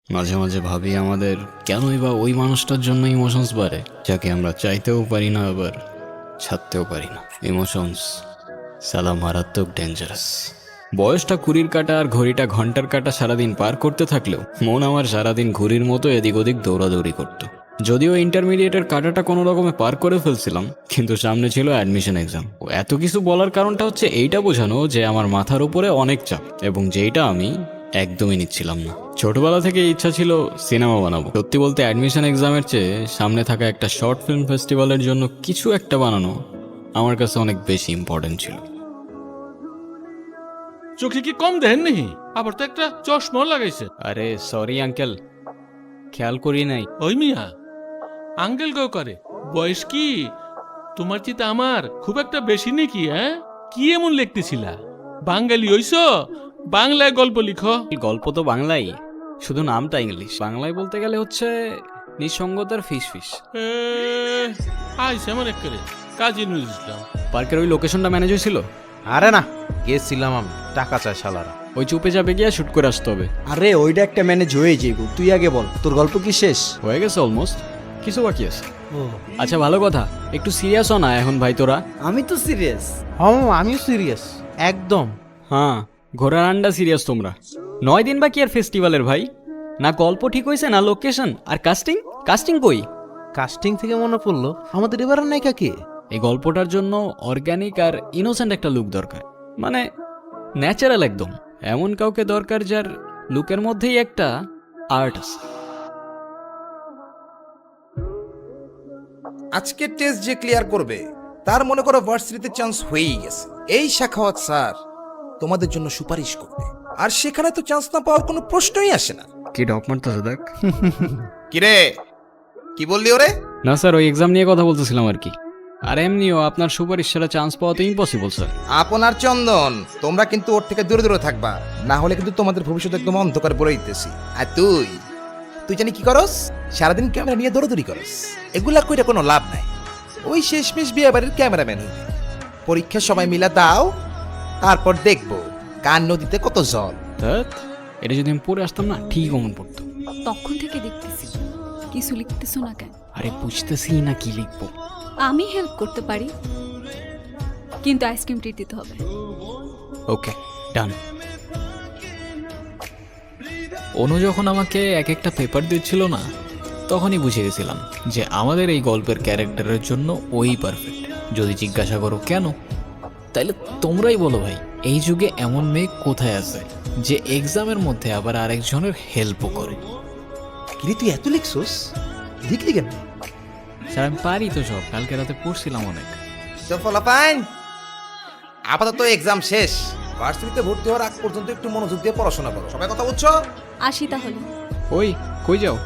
মাঝে মাঝে ভাবি আমাদের কেনই বা ওই মানুষটার জন্য ইমোশনস বাড়ে, যাকে আমরা চাইতেও পারি না আবার ছাড়তেও পারি না। ইমোশনস সালা মারাত্মক ডেঞ্জারাস। বয়সটা কুড়ির কাটা আর ঘড়িটা ঘন্টার কাটা সারাদিন পার করতে থাকলেও মন আমার সারাদিন ঘুড়ির মতো এদিক ওদিক দৌড়াদৌড়ি করত। যদিও ইন্টারমিডিয়েটের কাটাটা কোনো রকমে পার করে ফেলছিলাম, কিন্তু সামনে ছিল অ্যাডমিশন এক্সাম। এত কিছু বলার কারণটা হচ্ছে এইটা বোঝানো যে আমার মাথার উপরে অনেক চাপ, এবং যেইটা আমি একদমই নিচ্ছিলাম না। ছোটবেলা থেকে ইচ্ছা ছিল সিনেমা বানাবো। সত্যি বলতে অ্যাডমিশন এক্সামের চেয়ে সামনে থাকা একটা শর্ট ফিল্ম ফেস্টিভ্যালের জন্য কিছু একটা বানানো আমার কাছে অনেক বেশি ইম্পর্টেন্ট ছিল। চোখে কি কম দেন নি? আবার তো একটা চশমা লাগাইছে। আরে সরি আঙ্কেল, খেয়াল করি নাই। ওই মিয়া, আঙ্কেল কেউ করে? বয়স কি তোমার চিতা আমার খুব একটা বেশি নাকি? হ্যাঁ, কি এমন লিখতেছিলা? বাঙালি হইছ, বাংলায় গল্প লিখো। গল্প তো বাংলাই, শুধু নামটা ইংলিশ। বাংলায় বলতে গেলে হচ্ছে নিঃসঙ্গতার ফিস ফিস। আইসে এমন এক করে কাজী নজরুল ইসলাম। পার্কের ওই লোকেশনটা ম্যানেজ হয়েছিল? আরে না, গেছিলাম আমি, টাকা চাই শালারা। ওই চুপে চাপে গিয়ে শুট করে আসতে হবে। আরে ওইটা একটা ম্যানেজ হয়ে যাইব, তুই আগে বল তোর গল্প কি শেষ? হয়ে গেছে অলমোস্ট, কিছু বাকি আছে। আচ্ছা ভালো কথা, একটু সিরিয়াস হ না এখন ভাই তোরা। আমি তো সিরিয়াস। হ্যাঁ আমিও সিরিয়াস একদম। হ্যাঁ, ঘোড়ার আন্ডা সিরিয়াস তোমরা। 9 দিন বাকি আর ফেস্টিভ্যালের ভাই। না গল্প ঠিক হয়েছে, না লোকেশন, আর কাস্টিং। কাস্টিং কই? কাস্টিং থেকে মনে পড়লো আমাদের এবার নায়িকা কে? এই গল্পটার জন্য অর্গানিক আর ইনোসেন্ট একটা লুক দরকার, মানে ন্যাচারাল একদম। এমন কাউকে দরকার যার লুকের মধ্যেই একটা আর্ট আছে। আজকের টেস্ট যে ক্লিয়ার করবে তার মনে করো ভার্সিটিতে চান্স হয়েই গেছে। এই শাখাওয়াত স্যার তোমাদের জন্য সুপারিশ করবে, আর সেখানে তো চান্স না পাওয়ার কোনো প্রশ্নই আসে না। কি ডক মারতেছে দেখ। কিরে, কি বললি ওরে? না স্যার, ওই এক্সাম নিয়ে কথা বলতেছিলাম আর কি। আর এমনিও আপনার সুপারিশ ছাড়া চান্স পাওয়া তো ইম্পসিবল স্যার। আপনার চন্দন, তোমরা কিন্তু ওর থেকে দূরে দূরে থাকবা, না হলে কিন্তু তোমাদের ভবিষ্যৎ একদম অন্ধকার বলে দিতেছি। আর তুই তুই জানি কি করস? সারাদিন ক্যামেরা নিয়ে দৌড়াদৌড়ি করস। এগুলা কইরা কোনো লাভ নাই। ওই শেষমেশ বিয়ে বাড়ির ক্যামেরাম্যান হইবে। পরীক্ষার সময় মিলা দাও, তারপর দেখবো কার নদীতে কত জল। ধ্যাৎ, এটা যদি আমি পড়ে আসতাম না ঠিক অমন পড়তো। তখন থেকে দেখতেছি কিছু লিখতেছো না কেন? আরে বুঝতেছি না কি লিখবো। আমি হেল্প করতে পারি, কিন্তু আইসক্রিম ট্রিট দিতে হবে। ওকে ডান। অনু যখন আমাকে এক একটা পেপার দিচ্ছিল না, তখনই বুঝে গেছিলাম যে আমাদের এই গল্পের ক্যারেক্টারের জন্য ওই পারফেক্ট। যদি জিজ্ঞাসা করো কেন, তাইলে তোমরাই বলো ভাই, এই যুগে এমন মেয়ে কোথায় আছে যে এক্সামের মধ্যে আবার আরেকজনের হেল্পও করে। কিরে তুই এত লিখছস, লিখলি কেন? স্যার আমি পারি তো সব, কালকে রাতে পড়ছিলাম অনেক। তো ফলাফাইন, আপাতত এক্সাম শেষ। ভার্সিটিতে ভর্তি হওয়ার আগ পর্যন্ত একটু মনোযোগ দিয়ে পড়াশোনা করো। সবাই কথা বুঝছো? আসি তাহলে। ওই কই যাও?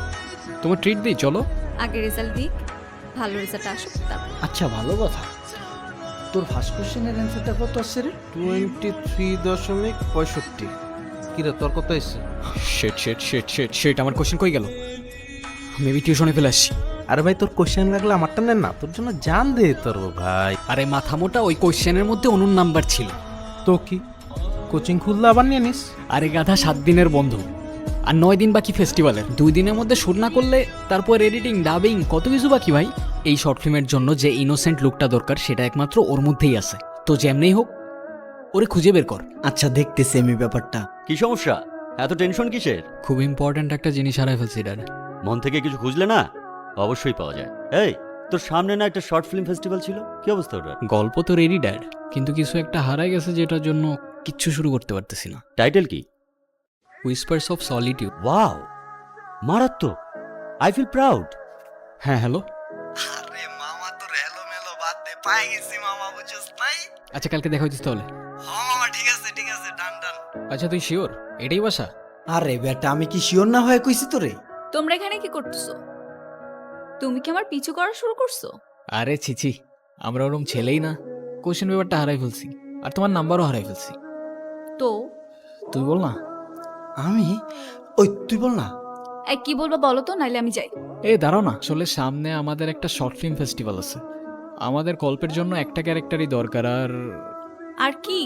তোমার ট্রিট দিই চলো। আগে রেজাল্ট দিক, ভালো রেজাল্ট আসুক তারপর। আচ্ছা ভালো কথা, তোর ফার্স্ট কোশ্চেনের অ্যান্সারটা কত আসছে রে? 23.65। কিরে তোর কত এসছে? শেট শেট শেট শেট শেট, আমার কোশ্চেন কই গেল? মেবি টিউশনে ফেলে আসছি। আরে ভাই তোর কোশ্চেন লাগলে আমারটা নেন না, তোর জন্য জান দে তোর ভাই। আরে মাথা মোটা, ওই কোশ্চেনের মধ্যে অনুর নাম্বার ছিল। তো কি কোচিং খুললে আবার নিয়ে নিস? আরে গাধা, 7 দিনের বন্ধ আর 9 দিন বাকি ফেস্টিভ্যালের। 2 দিনের মধ্যে শুট না করলে তারপর এডিটিং, ডাবিং, কত কিছু বাকি ভাই। এই শর্ট ফিল্মের জন্য যে ইনোসেন্ট লুকটা দরকার সেটা একমাত্র ওর মধ্যেই আছে। তো যেমনেই হোক ওরে খুঁজে বের কর। আচ্ছা দেখতেছি আমি ব্যাপারটা। কি সমস্যা? এত টেনশন কিসের? খুব ইম্পর্ট্যান্ট একটা জিনিস হারাই ফেলছি ড্যাড। মন থেকে কিছু খুঁজলে না অবশ্যই পাওয়া যায়। এই তোর সামনে না একটা শর্ট ফিল্ম ফেস্টিভ্যাল ছিল, কি অবস্থা ওটার? গল্প তো রেডি ড্যাড, কিন্তু কিছু একটা হারাই গেছে যেটার জন্য কিচ্ছু শুরু করতে পারতেছি না। টাইটেল কি? Whispers of solitude. ওয়াও, মারাত্মক। I feel proud. হ্যাঁ হ্যালো। আরে মামা তোর হেলো মেলো বাদ দে, পাই গেছি মামা, বুঝছস নাই? আচ্ছা কালকে দেখা হইতেছে তাহলে। হ্যাঁ মামা ঠিক আছে ডান ডান। আচ্ছা তুই শিওর এটাই বাসা? আরে বেটা আমি কি শিওর না হয়ে কইছি তোরে? তোমরা এখানে কি করতেছো? তুমি কি আমার পিছু করা শুরু করছো? আরে ছিছি, আমরা ওরকম ছেলেই না। কোশ্চেন পেপারটা হারাই ফেলছি, আর তোমার নাম্বারও হারাই ফেলছি। তো তুই বল না। আমি ওই তুই বল না। এক কি বলবা বলো তো, নাইলে আমি যাই। এই দাঁড়াও না, আসলে সামনে আমাদের একটা শর্ট ফিল্ম ফেস্টিভ্যাল আছে। আমাদের গল্পের জন্য একটা ক্যারেক্টারই দরকার। আর আর কি?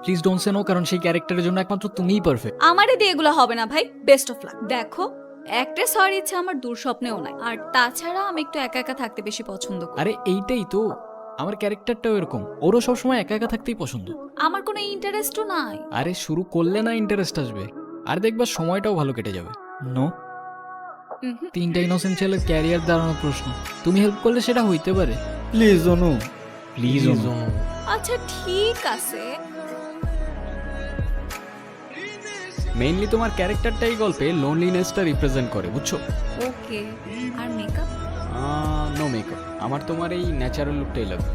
প্লিজ ডোন্ট সে নো, কারণ সেই ক্যারেক্টারের জন্য একমাত্র তুমিই পারফেক্ট। আমারে দিয়ে এগুলো হবে না ভাই, বেস্ট অফ লাক। দেখো, অ্যাক্ট্রেস হওয়ার ইচ্ছা আমার দুঃস্বপ্নেও নাই, আর তাছাড়া আমি একটু একা একা থাকতে বেশি পছন্দ করি। আরে এইটাই তো, আমার ক্যারেক্টারটাও এরকম, ওরও সবসময় একা একা থাকতেই পছন্দ। আমার কোনো ইন্টারেস্টও নাই। আরে শুরু করলে না ইন্টারেস্ট আসবে, আর দেখবা সময়টাও ভালো কেটে যাবে। নো, উহুম। 3টা ইনোসেন্ট ছেলের ক্যারিয়ার দাঁড়ানোর প্রশ্ন, তুমি হেল্প করলে সেটা হইতে পারে। প্লিজ অনু, প্লিজ অনু। আচ্ছা ঠিক আছে। মেইনলি তোমার ক্যারেক্টারটাই গল্পে লোনলিনেসটা রিপ্রেজেন্ট করে, বুঝছো? ওকে, আর মেকআপ? নো মেকআপ, আমার তোমার এই ন্যাচারাল লুকটাই লাগবে।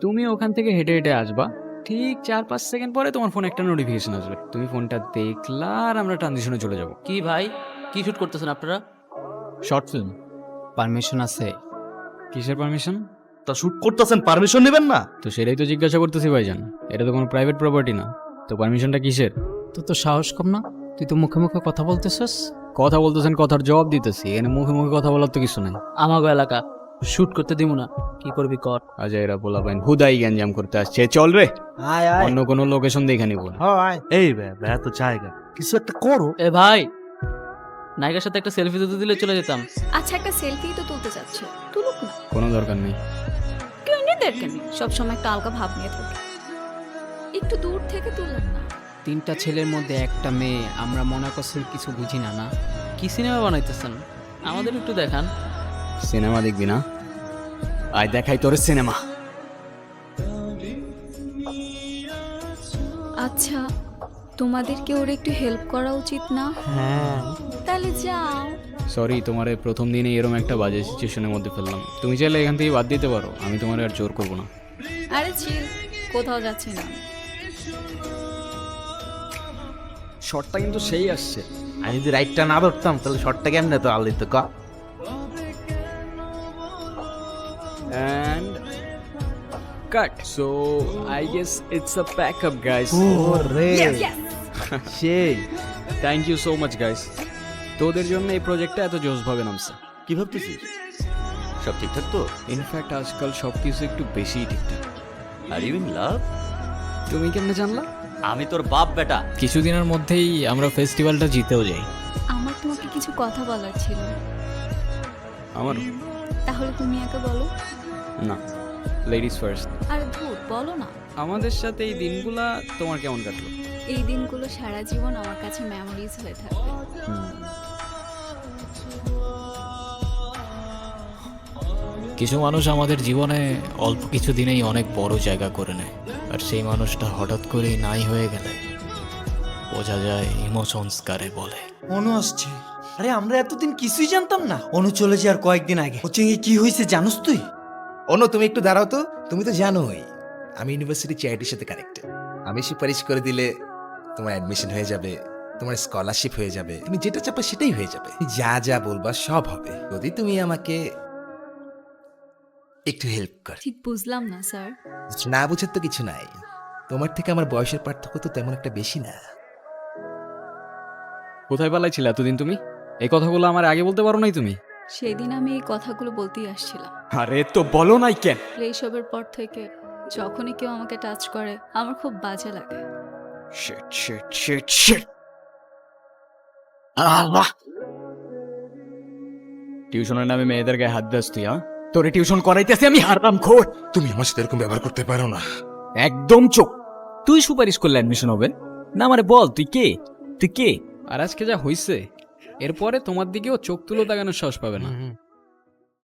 তুমি ওখান থেকে হেঁটে হেঁটে আসবা, ঠিক 4-5 সেকেন্ড পরে তোমার ফোনে একটা নোটিফিকেশন আসবে, তুমি ফোনটা দেখলা আর আমরা ট্রানজিশনে চলে যাব। কি ভাই, কি শুট করতেছেন আপনারা? শর্ট ফিল্ম, পারমিশন আছে? কিসের পারমিশন? তা শুট করতেছেন, পারমিশন নেবেন না? তো সেটাই তো জিজ্ঞাসা করতেছি ভাইজান, এটা তো কোনো প্রাইভেট প্রপার্টি না, তো পারমিশনটা কিসের? তো সাহস কম না, তুই তো মুখে মুখে কথা বলতেছস। কথা বলতেছেন, কথার জবাব দিতেছি, এখানে মুখে মুখে কথা বলার তো কিছু নাই। আমাগো এলাকা, শুট করতে দিব না, কি করবি কর। আজ এরা বলা পাইন হুদাই গ্যাঞ্জাম করতে আসছে, চল রে আয় আয়, অন্য কোনো লোকেশন দেখে নিব। আয়। এই বে তো জায়গা, কিছু একটা করো। এ ভাই, নায়িকার সাথে একটা সেলফি তুলতে দিলে চলে যেতাম। আচ্ছা একটা সেলফি তো তুলতে চাচ্ছে, তুলুক না, কোনো দরকার নেই। কেউ দরকার নেই, সবসময় একটা আলগা ভাব নিয়ে থাকে, একটু দূর থেকে তুলেন না। 3টা ছেলের মধ্যে একটা মেয়ে, আমরা মনে করছি কিছু বুঝি না। না কি সিনেমা বানাইতেছেন, আমাদের একটু দেখান। সিনেমা দেখবি না? আয় দেখাই তোর সিনেমা। আচ্ছা তোমাদেরকে ওর একটু হেল্প করা উচিত না? হ্যাঁ, তাহলে যাও। সরি, তোমার প্রথম দিনে এরকম একটা বাজে সিচুয়েশনের মধ্যে ফেললাম, তুমি চাইলে এখান থেকে বাদ দিতে পারো, আমি তোমার আর জোর করবো না। আরে চিল, কোথাও যাচ্ছি না। শর্টটা কিন্তু সেই আসছে। আমি যদি রাইটটা না ধরতাম তাহলে শর্টটা কেমনে তো আল দিত ক। And cut. So I guess it's a pack up, guys. ওরে সেই, Thank you so much, guys. তোদের জন্য এই প্রজেক্টটা এত জোশভাবে নামছে। কি ভাবতেছিস? সব ঠিকঠাক তো? ইনফ্যাক্ট আজকাল সব কিছু একটু বেশিই ঠিকঠাক। Are you in love? তুমি কেমনে জানলা? আমি তোর বাপ বেটা। কিছুদিনের মধ্যেই আমরা ফেস্টিভ্যালটা জিতেও যাই। আমার তোমাকে কিছু কথা বলার ছিল। আমার তাহলে তুমি একে বলো। না, লেডিস ফার্স্ট। আরে ধুর, বলো না। আমাদের সাথে এই দিনগুলা তোমার কেমন কাটলো? এই দিনগুলো সারা জীবন আমার কাছে মেমোরিজ হয়ে থাকবে। কিছু মানুষ আমাদের জীবনে অল্প কিছু দিনেই অনেক বড় জায়গা করে নেয়, আর সেই মানুষটা হঠাৎ করেই নাই হয়ে গেলে বোঝা যায় ইমোশনস কারে বলে। অনু আসছে। আরে আমরা এতদিন কিছুই জানতাম না। অনু চলে যাওয়ার কয়েকদিন আগে কোচিং এ কি হয়েছে জানোস তুই? অনু তুমি একটু দাঁড়াও তো, তুমি তো জানোই আমি ইউনিভার্সিটি চ্যারিটির সাথে কানেক্টেড। আমি সুপারিশ করে দিলে তোমার অ্যাডমিশন হয়ে যাবে, তোমার স্কলারশিপ হয়ে যাবে, তুমি যেটা চাপা সেটাই হয়ে যাবে, যা যা বলবা সব হবে যদি তুমি আমাকে একটু হেল্প কর। ঠিক বুঝলাম না স্যার। না বুঝার তো কিছু নাই, তোমার থেকে আমার বয়সের পার্থক্য তো তেমন একটা বেশি না। কোথায় পালাইছিলে এতদিন তুমি? এই কথাগুলো আমার আগে বলতে পারো নাই তুমি? সেদিন আমি এই কথাগুলো বলতেই আসছিলাম। আরে তো বলো নাই কেন? এইসবের পর থেকে যখনই কেউ আমাকে টাচ করে আমার খুব বাজে লাগে। Shit shit shit shit. Allah, টিউশনের নামে মেয়েদের গায়ে হাত দিস তুই? তোরে টিউশন করাইতেছি আমি, হারাম খোর। তুমি আমার সাথে এরকম ব্যবহার করতে পারো না। একদম চোখ। তুই সুপারিশ করলে অ্যাডমিশন হবে না? আমারে বল তুই কে? তুই কে? আর আজকে যা হইছে, এরপরে তোমার দিকেও চোখ তুলো তাকানোর সাহস পাবে না।